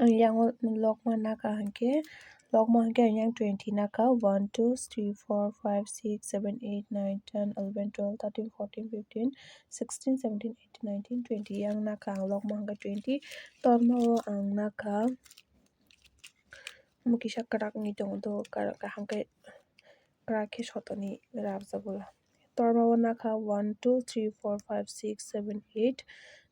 yang log ma naka hanke log ma hanke yang 20 naka 1 2 3 4 5 6 7 8 9 10 11 12 13 14 15 16 17 18 19 20 yang naka ang log ma hanka 20 torma ang naka mukisha karak ni dong do karak hanke karak ke shotoni rab zabula torma naka 1 2 3 4 5 6 7 8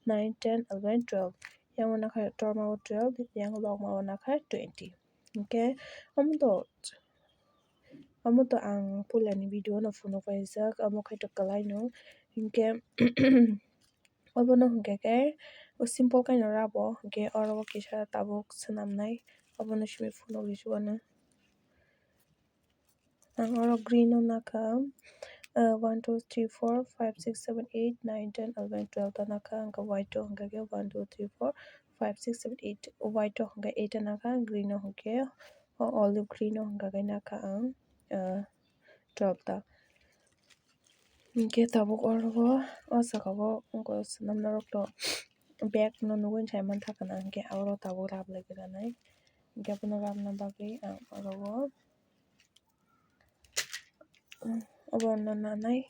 9 10 11 12 yang naka torma 12 yang log ma naka 20 okay amuto ang pula ni video na funo paisa amo kai to kalai no inke abono hingke ke o simple kai no rabo hingke oro kisa tabuk sanamnai abono shimi funo gijuano ang oro green no naka 1 2 3 4 5 6 7 8 9 10 11 12 tanaka angka white to hingke 1 2 3 4 5 6 7 8 white to hingke 8 tanaka green no hingke olive green no hingke naka ang 12 ta hingke tabuk oro o sakao angko sanamna rok to bag no nugun chai man thakana hingke oro tabuk rab legiranai hingke abono rabna bagui ang oro abono nanai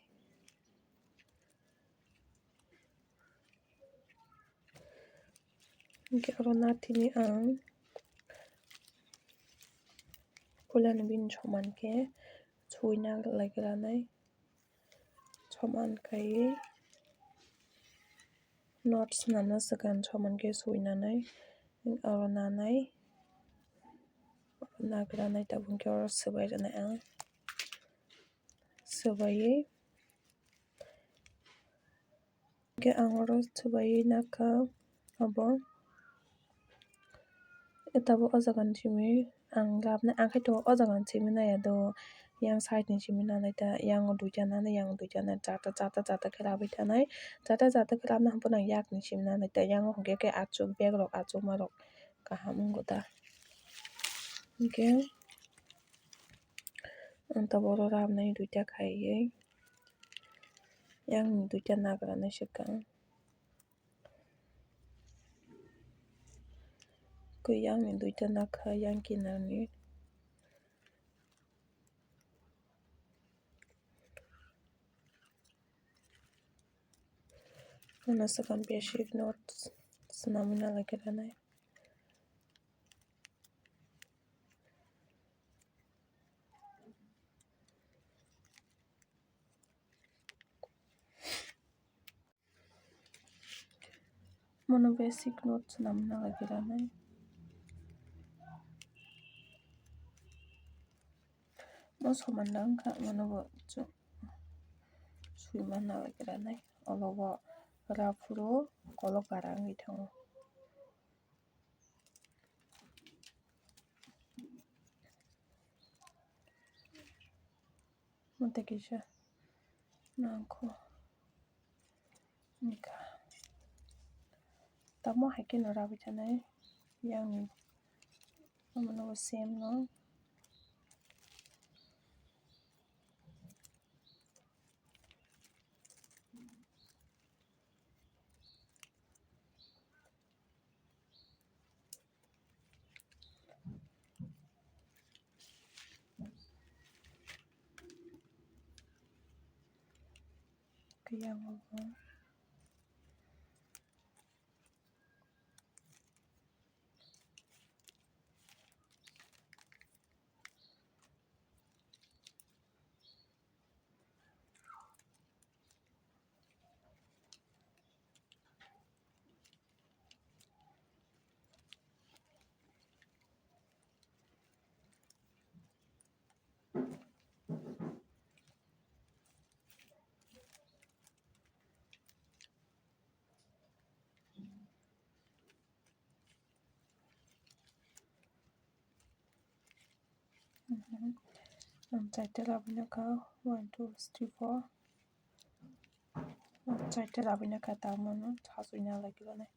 hingke oro natini ang pulani bin soman ke suina legiranai soman kai notes nana sakan soman ke suinanai oro nanai nagiranai tabung ke oro sebai ranai ang sebai ke ang oro sebai naka abo etabo o jagan chimi ang labna ang khaito o jagan chimi na yado yang side ni chimi na naita yang duita na chata khelabai tanai chata khelabna hampona yak ni chimi na naita yang hongke ke achuk bag rok achuk ma rok kaham ungota hingke ang taboro rabnai duita khaiye yang ni duita nagranai sikang yang ni duita nakha yang kinani Una second basic notes senamina legiranai mono basic notes senamina legiranai mo somandang ka mono bo chu suimana legiranai olobo rafuro kolok barangi thango Montekisha nangko nika tamo hakin no rabi tanai yang ni mono same no kaya mo Saite rabina ka 1 2 3 4 saite rabina ka tamono chasuina legiranai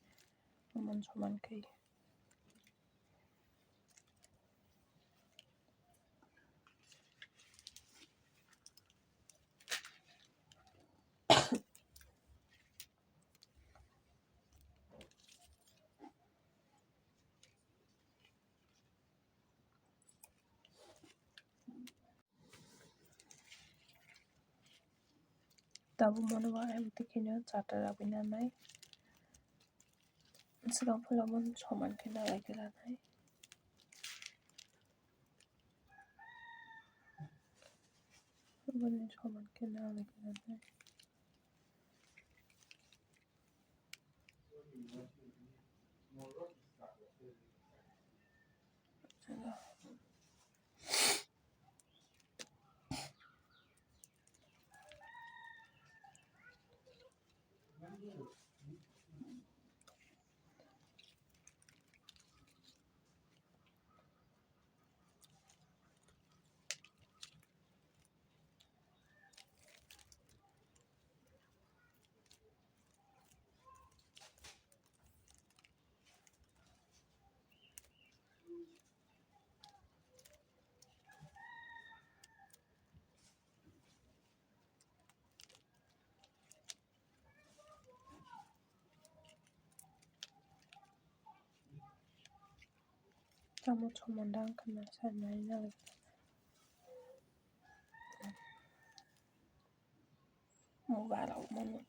mon soman kai Tabu monoba emtikino charter abinanai. Sigang pulamun soman kena lagi lanai. Bunin soman kena lagi lanai. Tamu soman dang kena sanai nalai. Mubarak mono.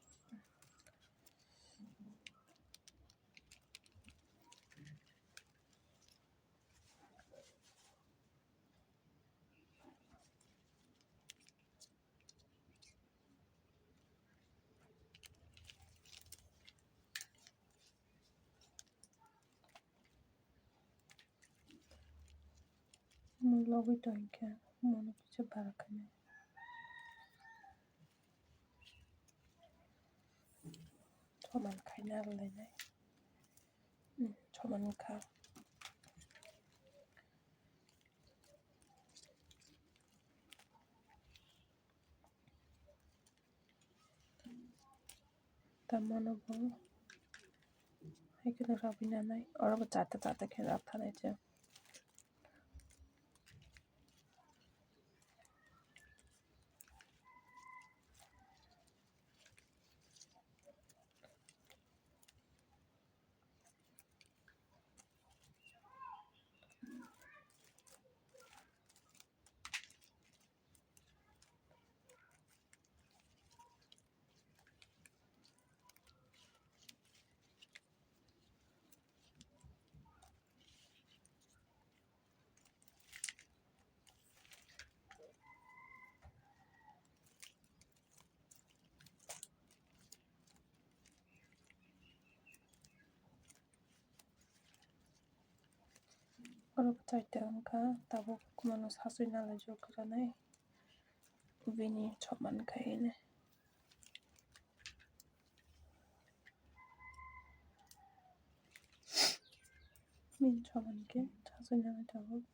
Mulogi toinka mono picha barakane. Soman kaina lanai. Soman ka. Tamono bo. Hai kena rabinanai. Orang bercata kena rab tanai je. Orang bercata angka tabu kumano sasui nalai juga lanai. Bini soman kaine. Min soman ke sasui nalai tabu.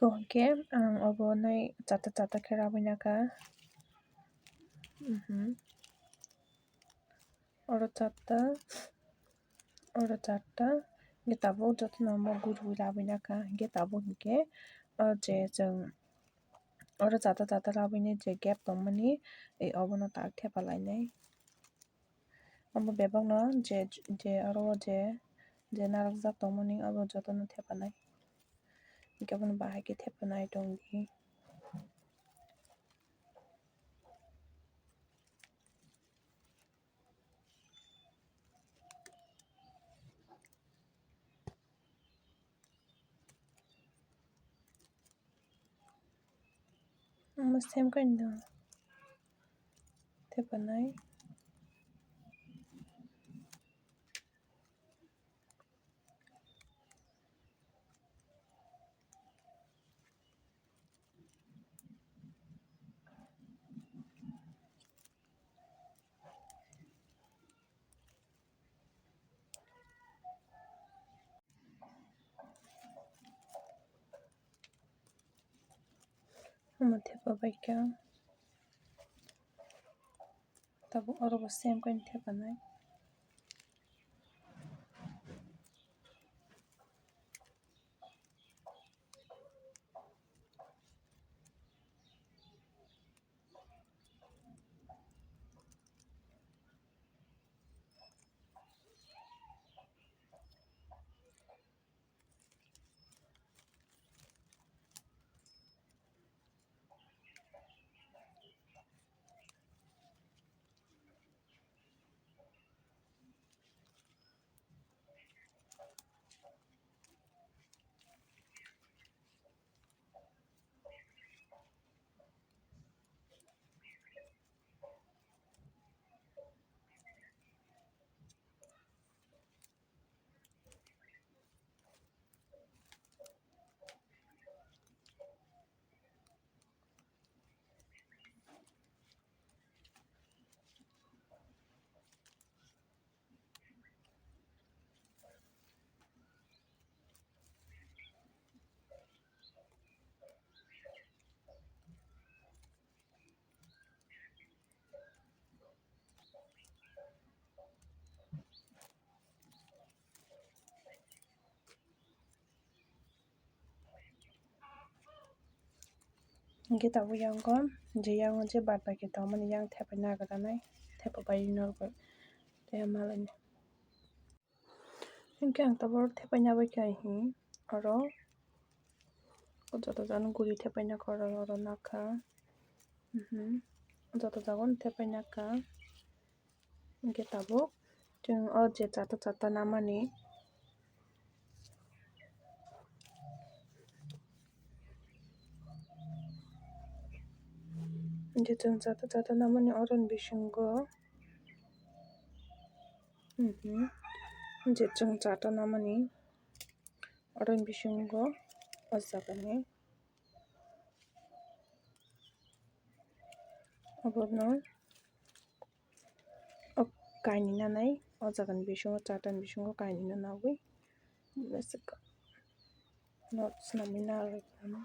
hingke ang obo nai chata khe rabui naka oro chatta hingke tabuk joto no mo gurui rabui naka hingke tabuk hingke je chong oro chata rabui je gap tongmani obono tak thepalainai amo bebak no je oro je narakjak tongmani abo joto no thepanai hingke abono bahai ke thepanai tongdi. Same kind of thepanai amo thepabai khe tabuk oro bo same kind thepanai. Hingke tabuk yang je bad baki tongmani yang thepai nagraanai thepabai norbo malai hingke ang tabuk thepai nabai khe oro joto jagano guri thepai naka oro naka joto jagano thepai naka hingke tabuk chong o je chata namani je chong chata namani oro ni bisingo je chong chata namani oro ni bisingo o jagani obono kaini nanai o jagani bisingo chata ni bisingo kaini no nagui notes namai narwui khamu.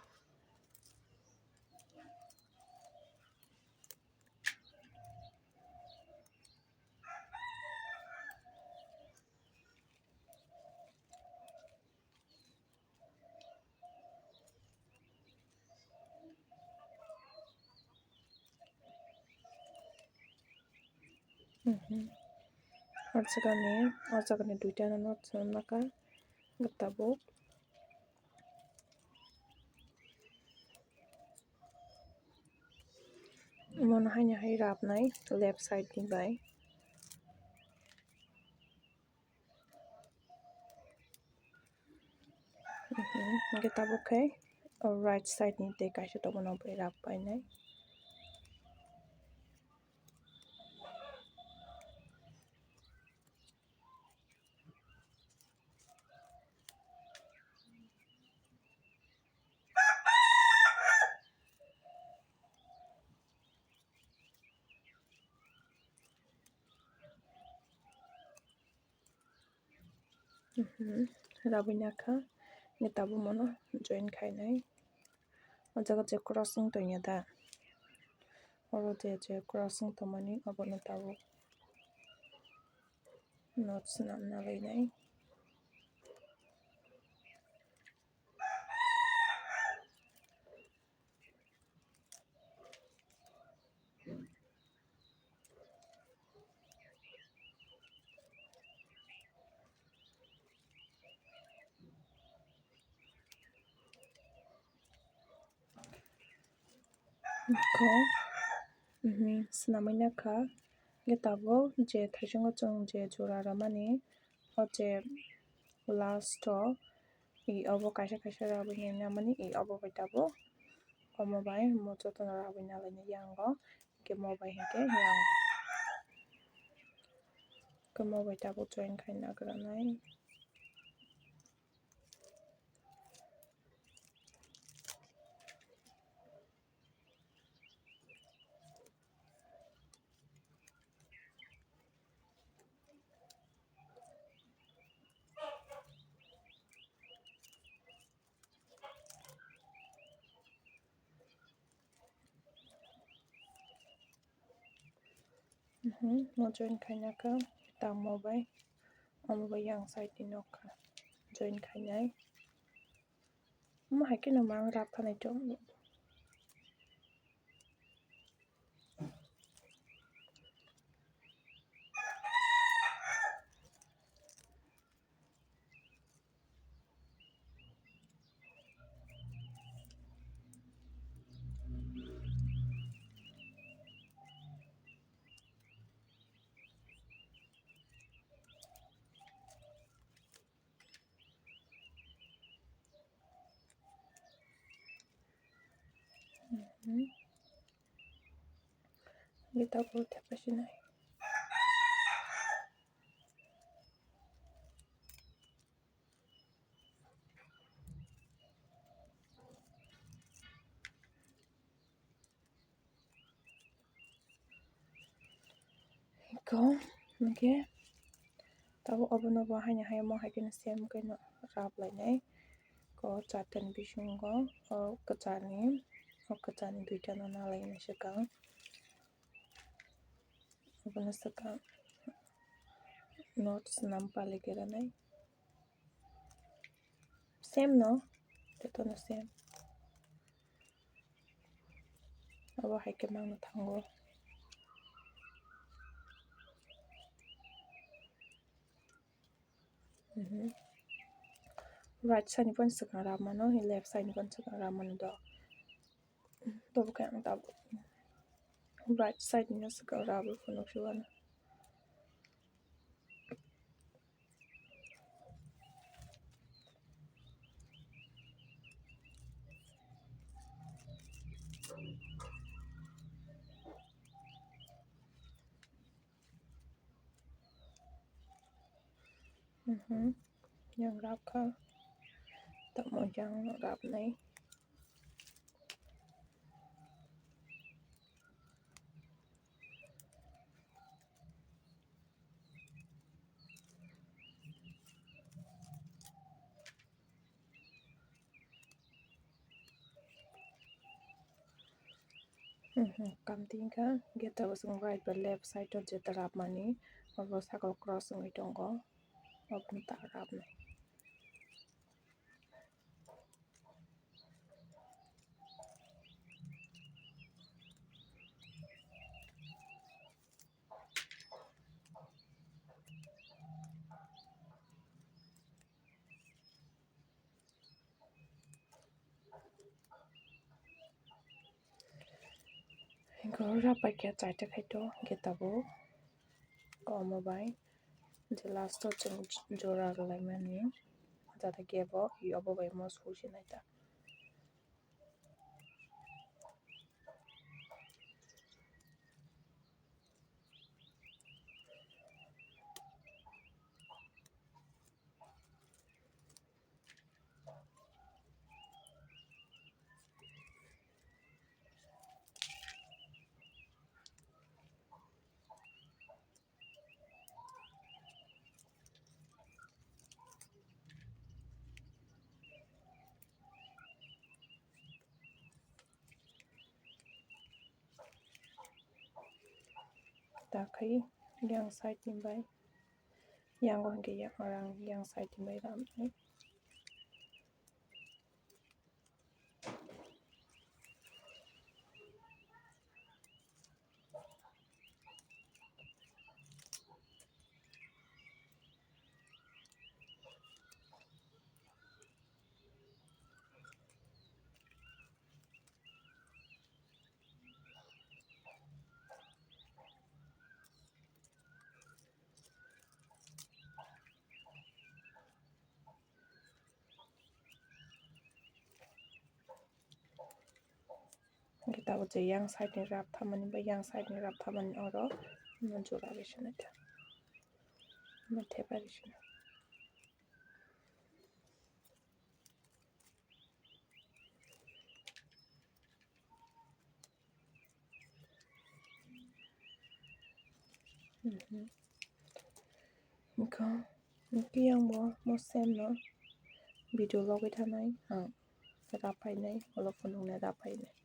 O jagani duita no notes no naka tabuk mono hai rabnai left side ni bai hingke tabuk khe right side ni tei kaisa tongmani bai rabbai nai. Rabui naka hingke tabuk mono join khainai. 어제가 제 크로싱 도냐다 어제 제 크로싱 도마니 어버는 타고 notes namna lઈને ko snamina ka getabo je thajunga chung je jora ramani oje last I obo kaisa kaisa rabini namani I obo baitabo omo bai mo joto na rabini lઈને yango ke mo bai heke yango ke mo baitabo join khaina granai mo join khaina ka ta mo bai omo bai yang side ni nokha join khainai mo hake no mang rap thanai to kita ko tapasinai ko okay tabo obono ba hanya hay mo hakin sem kaino rap lainai ko chatan bisungo o kachani duita na lainai sekang obono sekang notes nampa legeranai same no teto no same abo haike mangno thango right side ni pon sekang ramano left side ni pon sekang ramano do to bukan tabo right side ni sekang rabu pun opsiwan yang rap ka tak mo yang rap nai kam tingka get was right but left side to jet rap mani obo sakal cross ngai tongo open ta rap nai ko rap pa ke chai ta khaito getabo ko mo bai the last to chung jora lai mani jata gebo I obo bai mo solution aita dakai yang side ni bai yang go hangke yang orang yang side ni bai ram ni kita uji yang side ni rap thamani bai yang side ni rap thamani oro jora besana ta mathe parisina Mungkin yang mau sem no video logai thanai rapai nai walaupun nungna rapai nai